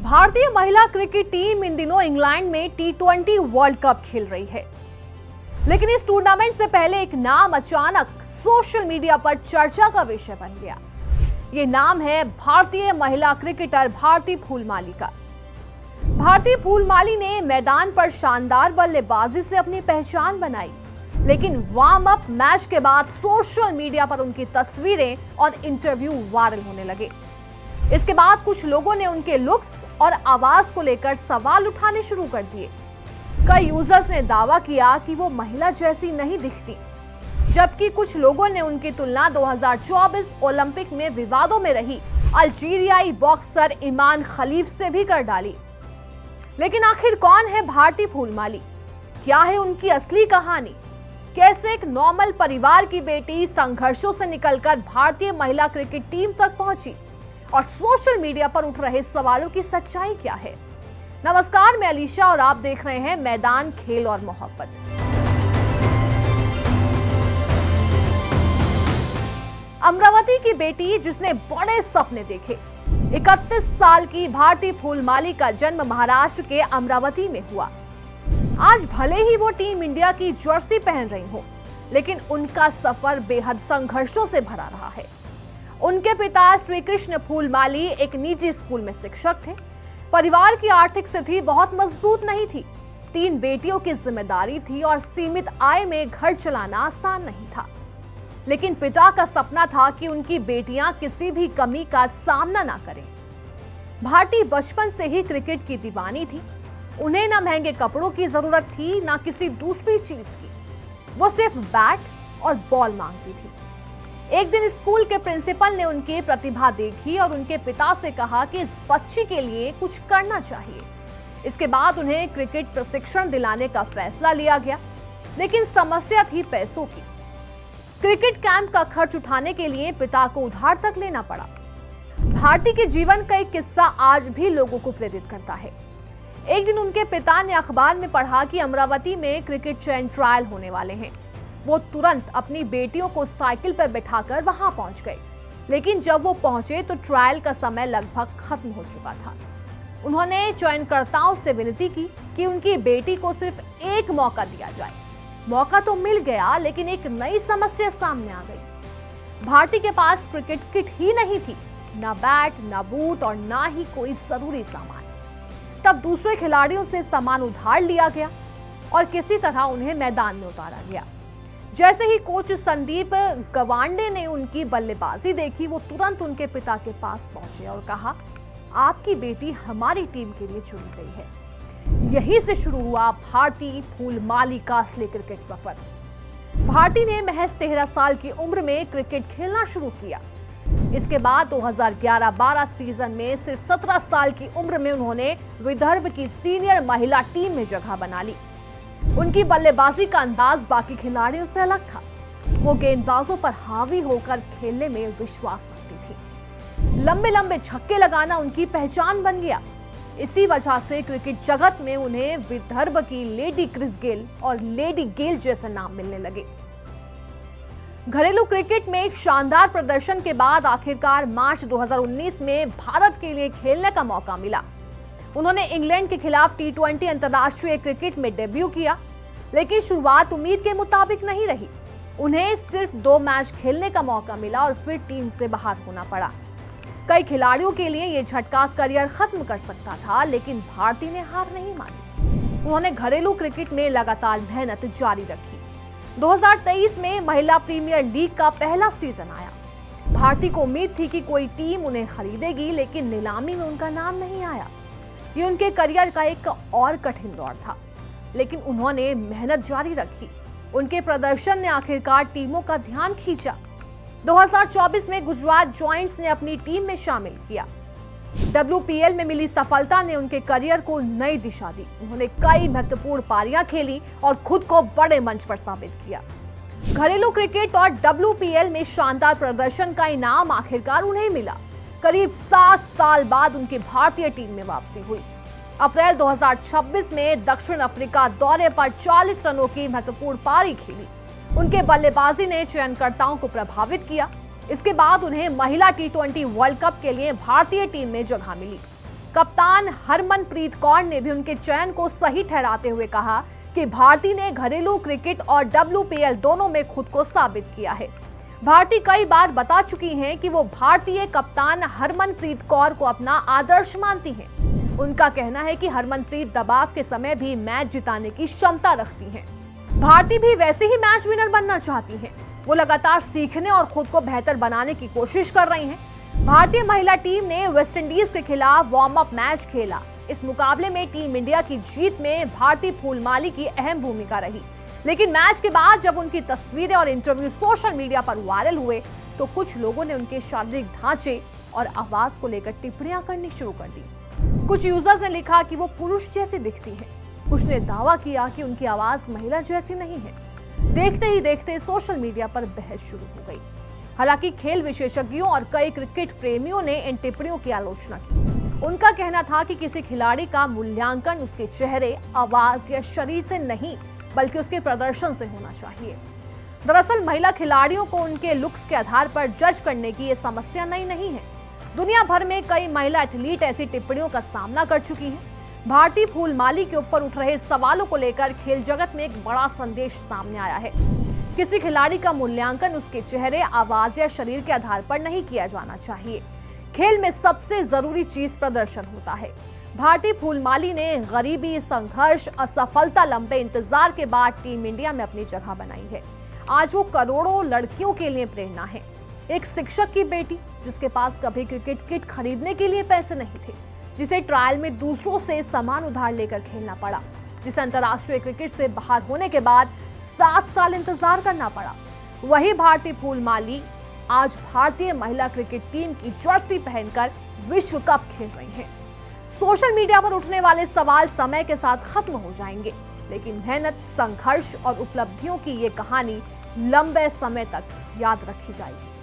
भारतीय महिला cricket team इन दिनों इंग्लैंड में T20 वर्ल्ड कप खेल रही है। लेकिन इस टूर्नामेंट से पहले एक नाम अचानक सोशल मीडिया पर चर्चा का विषय बन गया। ये नाम है भारतीय महिला क्रिकेटर भारती फूलमाली का। भारती फूलमाली ने मैदान पर शानदार बल्लेबाजी से अपनी पहचान बनाई, लेकिन वार्म अप मैच के बाद सोशल मीडिया पर उनकी तस्वीरें और इंटरव्यू वायरल होने लगे। इसके बाद कुछ लोगों ने उनके लुक्स और आवाज को लेकर सवाल उठाने शुरू कर दिए। कई यूजर्स ने दावा किया कि वो महिला जैसी नहीं दिखती, जबकि कुछ लोगों ने उनकी तुलना 2024 ओलंपिक में विवादों में रही अल्जीरियाई बॉक्सर ईमान खलीफ से भी कर डाली। लेकिन आखिर कौन है भारती फूलमाली? क्या है उनकी असली कहानी? कैसे एक नॉर्मल परिवार की बेटी संघर्षों से निकलकर भारतीय महिला क्रिकेट टीम तक पहुंची? और सोशल मीडिया पर उठ रहे सवालों की सच्चाई क्या है? नमस्कार, मैं अलीशा और आप देख रहे हैं मैदान खेल और मोहब्बत। अमरावती की बेटी जिसने बड़े सपने देखे, 31 साल की भारती फूलमाली का जन्म महाराष्ट्र के अमरावती में हुआ। आज भले ही वो टीम इंडिया की जर्सी पहन रही हो, लेकिन उनका सफर बेहद संघर्षों से भरा रहा है। उनके पिता श्री कृष्ण फूलमाली एक निजी स्कूल में शिक्षक थे। परिवार की आर्थिक स्थिति बहुत मजबूत नहीं थी। 3 बेटियों की जिम्मेदारी थी और सीमित आय में घर चलाना आसान नहीं था। लेकिन पिता का सपना था कि उनकी बेटियां किसी भी कमी का सामना ना करें। भारती बचपन से ही क्रिकेट की दीवानी थी। उन्हें ना महंगे कपड़ों की जरूरत थी, ना किसी दूसरी चीज की। वो सिर्फ बैट और बॉल मांगती थी। एक दिन स्कूल के प्रिंसिपल ने उनकी प्रतिभा देखी और उनके पिता से कहा कि इस बच्ची के लिए कुछ करना चाहिए। इसके बाद उन्हें क्रिकेट प्रशिक्षण दिलाने का फैसला लिया गया, लेकिन समस्या थी पैसों की। क्रिकेट कैंप का खर्च उठाने के लिए पिता को उधार तक लेना पड़ा। भारती के जीवन का एक किस्सा आज भी लोगों को प्रेरित करता है। एक दिन उनके पिता ने अखबार में पढ़ा कि अमरावती में क्रिकेट चयन ट्रायल होने वाले हैं। वो तुरंत अपनी बेटियों को साइकिल पर बैठाकर वहां पहुंच गए। लेकिन जब वो पहुंचे तो ट्रायल का समय लगभग खत्म हो चुका था। उन्होंने चयनकर्ताओं से विनती की कि उनकी बेटी को सिर्फ एक मौका दिया जाए। मौका तो मिल गया, लेकिन एक नई समस्या सामने आ गई। भारती के पास क्रिकेट किट ही नहीं थी, ना बैट, ना बूट और ना ही कोई जरूरी सामान। तब दूसरे खिलाड़ियों से सामान उधार लिया गया और किसी तरह उन्हें मैदान में उतारा गया। जैसे ही कोच संदीप गवांडे ने उनकी बल्लेबाजी देखी, वो तुरंत उनके पिता के पास पहुंचे और कहा, आपकी बेटी हमारी टीम के लिए चुनी गई है। यहीं से शुरू हुआ भारती फूलमाली का असली क्रिकेट सफर। भारती ने महज 13 साल की उम्र में क्रिकेट खेलना शुरू किया। इसके बाद 2011-12 सीजन में सिर्फ 17 साल की उम्र में उन्होंने विदर्भ की सीनियर महिला टीम में जगह बना ली। उनकी बल्लेबाजी का अंदाज बाकी खिलाड़ियों से अलग था। वो गेंदबाजों पर हावी होकर खेलने में विश्वास रखती थी। लंबे लंबे छक्के लगाना उनकी पहचान बन गया। इसी वजह से क्रिकेट जगत में उन्हें विदर्भ की लेडी क्रिस गेल और लेडी गेल जैसे नाम मिलने लगे। घरेलू क्रिकेट में एक शानदार प्रदर्शन के बाद आखिरकार मार्च 2019 में भारत के लिए खेलने का मौका मिला। उन्होंने इंग्लैंड के खिलाफ T20 अंतर्राष्ट्रीय क्रिकेट में डेब्यू किया, लेकिन शुरुआत उम्मीद के मुताबिक नहीं रही। उन्हें सिर्फ 2 मैच खेलने का मौका मिला और फिर टीम से बाहर होना पड़ा। कई खिलाड़ियों के लिए यह झटका करियर खत्म कर सकता था, लेकिन भारती ने हार नहीं मानी। उन्होंने घरेलू क्रिकेट में लगातार मेहनत जारी रखी। 2023 में महिला प्रीमियर लीग का पहला सीजन आया। भारती को उम्मीद थी कि कोई टीम उन्हें खरीदेगी, लेकिन नीलामी में उनका नाम नहीं आया। ये उनके करियर का एक और कठिन दौर था, लेकिन उन्होंने मेहनत जारी रखी। उनके प्रदर्शन ने आखिरकार टीमों का ध्यान खींचा। 2024 में गुजरात जॉइंट्स ने अपनी टीम में शामिल किया। WPL में मिली सफलता ने उनके करियर को नई दिशा दी। उन्होंने कई महत्वपूर्ण पारियां खेली और खुद को बड़े मंच पर साबित किया। घरेलू क्रिकेट और WPL में शानदार प्रदर्शन का इनाम आखिरकार उन्हें मिला। करीब 7 साल बाद उनकी भारतीय टीम में वापसी हुई। अप्रैल 2026 में दक्षिण अफ्रीका दौरे पर 40 रनों की महत्वपूर्ण पारी खेली। उनके बल्लेबाजी ने चयनकर्ताओं को प्रभावित किया। इसके बाद उन्हें महिला T20 वर्ल्ड कप के लिए भारतीय टीम में जगह मिली। कप्तान हरमनप्रीत कौर ने भी उनके चयन को सही ठहराते हुए कहा कि भारती ने घरेलू क्रिकेट और WPL दोनों में खुद को साबित किया है। भारती कई बार बता चुकी हैं कि वो भारतीय कप्तान हरमनप्रीत कौर को अपना आदर्श मानती हैं। उनका कहना है कि हरमनप्रीत दबाव के समय भी मैच जिताने की क्षमता रखती हैं। भारती भी वैसे ही मैच विनर बनना चाहती हैं। वो लगातार सीखने और खुद को बेहतर बनाने की कोशिश कर रही हैं। भारतीय महिला टीम ने वेस्टइंडीज के खिलाफ वार्म अप मैच खेला। इस मुकाबले में टीम इंडिया की जीत में भारती फूलमाली की अहम भूमिका रही, लेकिन मैच के बाद जब उनकी तस्वीरें और इंटरव्यू सोशल मीडिया पर वायरल हुए तो कुछ लोगों ने उनके शारीरिक ढांचे और आवाज को लेकर टिप्पणियां करनी शुरू कर दी। कुछ यूजर्स ने लिखा कि वो पुरुष जैसी दिखती हैं। कुछ ने दावा किया कि उनकी आवाज महिला जैसी नहीं है। देखते ही देखते सोशल मीडिया पर बहस शुरू हो गई। हालांकि खेल विशेषज्ञों और कई क्रिकेट प्रेमियों ने इन टिप्पणियों की आलोचना की। उनका कहना था कि किसी खिलाड़ी का मूल्यांकन उसके चेहरे, आवाज या शरीर से नहीं बल्कि उसके प्रदर्शन से होना चाहिए। दरअसल महिला खिलाड़ियों को उनके लुक्स के आधार पर जज करने की ये समस्या नई नहीं है। दुनिया भर में कई महिला एथलीट ऐसी टिप्पणियों का सामना कर चुकी हैं। भारती फूलमाली के ऊपर उठ रहे सवालों को लेकर खेल जगत में एक बड़ा संदेश सामने आया है। किसी खिलाड़ी का मूल्यांकन उसके चेहरे, आवाज या शरीर के आधार पर नहीं किया जाना चाहिए। खेल में सबसे जरूरी चीज प्रदर्शन होता है। भारती फूलमाली ने गरीबी, संघर्ष, असफलता, लंबे इंतजार के बाद टीम इंडिया में अपनी जगह बनाई है। आज वो करोड़ों लड़कियों के लिए प्रेरणा है। एक शिक्षक की बेटी जिसके पास कभी क्रिकेट किट खरीदने के लिए पैसे नहीं थे, जिसे ट्रायल में दूसरों से सामान उधार लेकर खेलना पड़ा, जिसे अंतर्राष्ट्रीय क्रिकेट से बाहर होने के बाद 7 साल इंतजार करना पड़ा। वही भारती फूलमाली आज भारतीय महिला क्रिकेट टीम की जर्सी पहनकर विश्व कप खेल रही हैं। सोशल मीडिया पर उठने वाले सवाल समय के साथ खत्म हो जाएंगे, लेकिन मेहनत, संघर्ष और उपलब्धियों की ये कहानी लंबे समय तक याद रखी जाएगी।